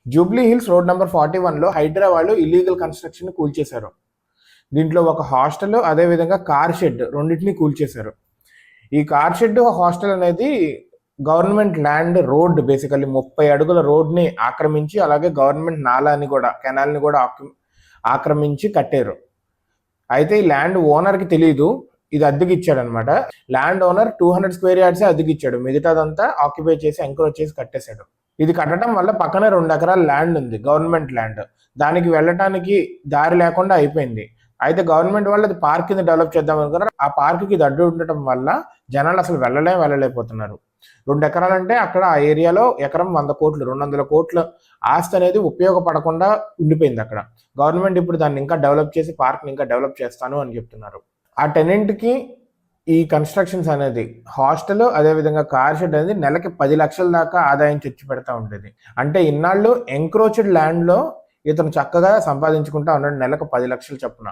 Jubilee Hills road number 41లో హైడ్రా వాళ్ళు illegal construction కూల్చేశారు. దీంట్లో ఒక హాస్టల్, అదేవిధంగా కార్ షెడ్ రెండింటిని కూల్చేశారు. ఈ కార్ షెడ్, హాస్టల్ అనేది గవర్నమెంట్ ల్యాండ్ రోడ్, బేసికల్లీ 30 అడుగుల రోడ్ని ఆక్రమించి, అలాగే గవర్నమెంట్ నాలాని కూడా, కెనాల్ని కూడా ఆక్రమించి కట్టారు. అయితే ఈ ల్యాండ్ ఓనర్కి తెలియదు, ఇది అద్దెకి ఇచ్చాడు అనమాట. ల్యాండ్ ఓనర్ 200 స్క్వేర్ యార్డ్సే అద్దెకి ఇచ్చాడు, మిగతాదంతా ఆక్యుపై చేసి ఎంక్రోచ్ చేసి కట్టేశాడు. ఇది కట్టడం వల్ల పక్కనే 2 ఎకరాల ల్యాండ్ ఉంది, గవర్నమెంట్ ల్యాండ్. దానికి వెళ్ళటానికి దారి లేకుండా అయిపోయింది. అయితే గవర్నమెంట్ వాళ్ళు అది పార్క్ కింద డెవలప్ చేద్దాం అనుకున్నారు. ఆ పార్క్కి అడ్డు ఉండటం వల్ల జనాలు అసలు వెళ్ళలేకపోతున్నారు. 2 ఎకరాలంటే అక్కడ ఆ ఏరియాలో ఎకరం 100 కోట్లు, 200 కోట్ల ఆస్తి అనేది ఉపయోగపడకుండా ఉండిపోయింది అక్కడ. గవర్నమెంట్ ఇప్పుడు దాన్ని ఇంకా డెవలప్ చేసి పార్క్ని ఇంకా డెవలప్ చేస్తాను అని చెప్తున్నారు. ఆ టెనెంట్కి ఈ కన్స్ట్రక్షన్స్ అనేది, హాస్టల్ అదేవిధంగా కార్ షెడ్ అనేది నెలకి 10 లక్షల దాకా ఆదాయం తెచ్చి పెడతా ఉండేది. అంటే ఇన్నాళ్ళు ఎంక్రోచ్డ్ ల్యాండ్లో ఇతను చక్కగా సంపాదించుకుంటా ఉన్నాడు, నెలకు 10 లక్షలు చొప్పున.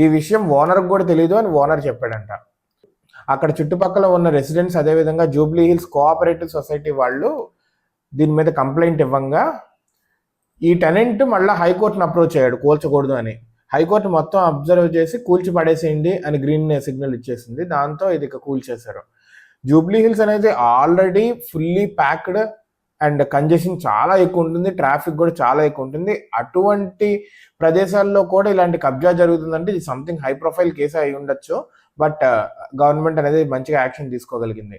ఈ విషయం ఓనర్కి కూడా తెలియదు అని ఓనర్ చెప్పాడంట. అక్కడ చుట్టుపక్కల ఉన్న రెసిడెంట్స్, అదేవిధంగా జూబ్లీ హిల్స్ కోఆపరేటివ్ సొసైటీ వాళ్ళు దీని మీద కంప్లైంట్ ఇవ్వంగా ఈ టెనెంట్ మళ్ళీ హైకోర్టును అప్రోచ్ అయ్యాడు కూల్చకూడదు అని. హైకోర్టు మొత్తం అబ్జర్వ్ చేసి కూల్చి పడేసేయండి అని గ్రీన్ సిగ్నల్ ఇచ్చేసింది. దాంతో ఇది కూల్చేశారు. జూబ్లీ హిల్స్ అనేది already fully packed and congestion చాలా ఎక్కువ ఉంటుంది, ట్రాఫిక్ కూడా చాలా ఎక్కువ ఉంటుంది. అటువంటి ప్రదేశాల్లో కూడా ఇలాంటి కబ్జా జరుగుతుందంటే ఇది సంథింగ్ హై ప్రొఫైల్ కేసు అయి ఉండొచ్చు. బట్ గవర్నమెంట్ అనేది మంచిగా యాక్షన్ తీసుకోగలిగింది.